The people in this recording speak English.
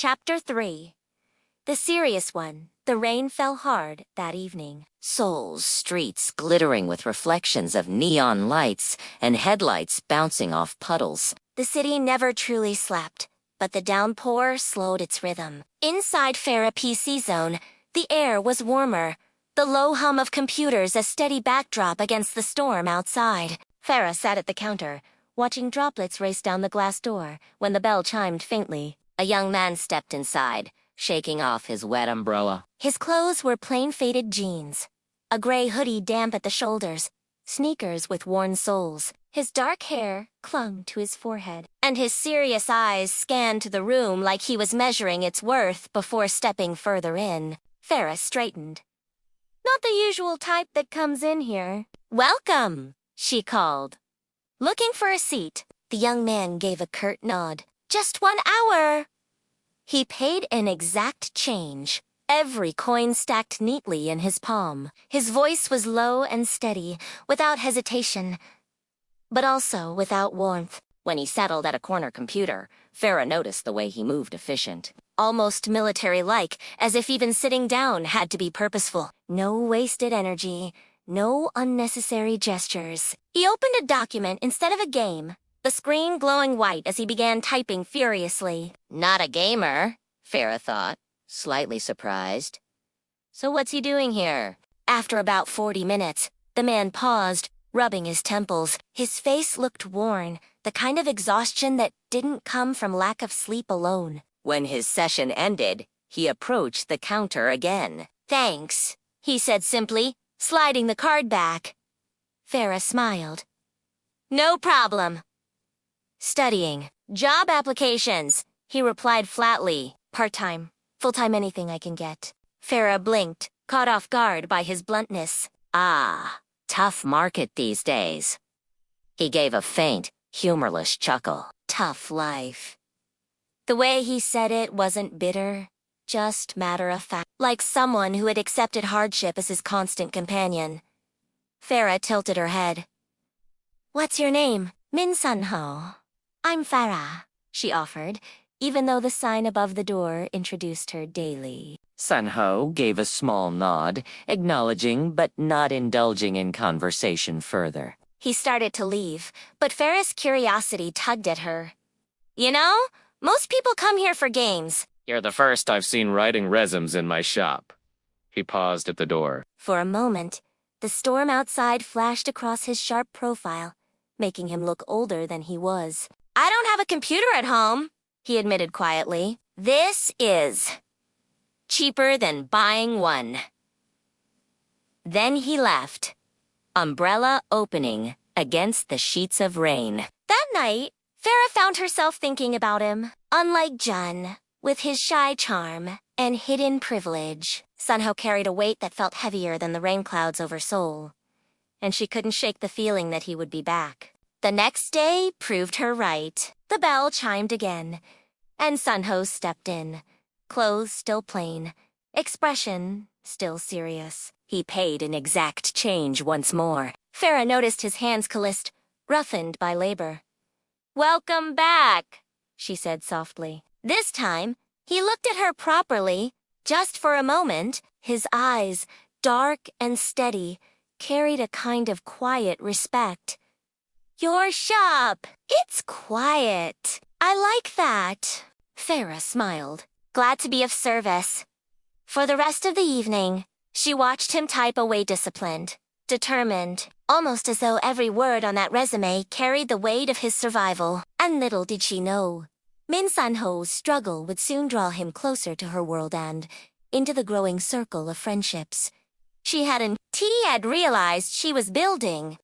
Chapter 3. The serious one. The rain fell hard that evening. Seoul's streets glittering with reflections of neon lights and headlights bouncing off puddles. The city never truly slept, but the downpour slowed its rhythm. Inside Farah PC zone, the air was warmer, the low hum of computers a steady backdrop against the storm outside. Farah sat at the counter, watching droplets race down the glass door when the bell chimed faintly. A young man stepped inside, shaking off his wet umbrella. His clothes were plain faded jeans, a gray hoodie damp at the shoulders, sneakers with worn soles. His dark hair clung to his forehead, and his serious eyes scanned the room like he was measuring its worth before stepping further in. Farah straightened. "Not the usual type that comes in here." "Welcome," she called. Looking for a seat, the young man gave a curt nod. "Just 1 hour." He paid in exact change, every coin stacked neatly in his palm. His voice was low and steady, without hesitation, but also without warmth. When he settled at a corner computer, Farah noticed the way he moved efficient. Almost military-like, as if even sitting down had to be purposeful. No wasted energy, no unnecessary gestures. He opened a document instead of a game, the screen glowing white as he began typing furiously. Not a gamer, Farah thought, slightly surprised. So what's he doing here? After about 40 minutes, the man paused, rubbing his temples. His face looked worn, the kind of exhaustion that didn't come from lack of sleep alone. When his session ended, he approached the counter again. "Thanks," he said simply, sliding the card back. Farah smiled. "No problem." "Studying. Job applications," he replied flatly. "Part-time. Full-time anything I can get." Farah blinked, caught off guard by his bluntness. Ah, tough market these days. He gave a faint, humorless chuckle. Tough life. The way he said it wasn't bitter, just matter-of-fact, like someone who had accepted hardship as his constant companion. Farah tilted her head. "What's your name?" "Min Sun-ho." "I'm Farah," she offered, even though the sign above the door introduced her daily. Sun-ho gave a small nod, acknowledging but not indulging in conversation further. He started to leave, but Farah's curiosity tugged at her. "You know, most people come here for games." "You're the first I've seen writing resumes in my shop." He paused at the door. For a moment, the storm outside flashed across his sharp profile, making him look older than he was. "I don't have a computer at home," he admitted quietly. "This is cheaper than buying one." Then he left, umbrella opening against the sheets of rain. That night, Farah found herself thinking about him. Unlike Jun, with his shy charm and hidden privilege, Sunho carried a weight that felt heavier than the rain clouds over Seoul, and she couldn't shake the feeling that he would be back. The next day proved her right. The bell chimed again, and Sunho stepped in, clothes still plain, expression still serious. He paid in exact change once more. Farah noticed his hands calloused, roughened by labor. "Welcome back," she said softly. This time, he looked at her properly, just for a moment. His eyes, dark and steady, carried a kind of quiet respect. "Your shop. It's quiet. I like that." Farah smiled. "Glad to be of service." For the rest of the evening, she watched him type away disciplined, determined, almost as though every word on that resume carried the weight of his survival. And little did she know, Min Sun-ho's struggle would soon draw him closer to her world and into the growing circle of friendships she hadn't realized she was building.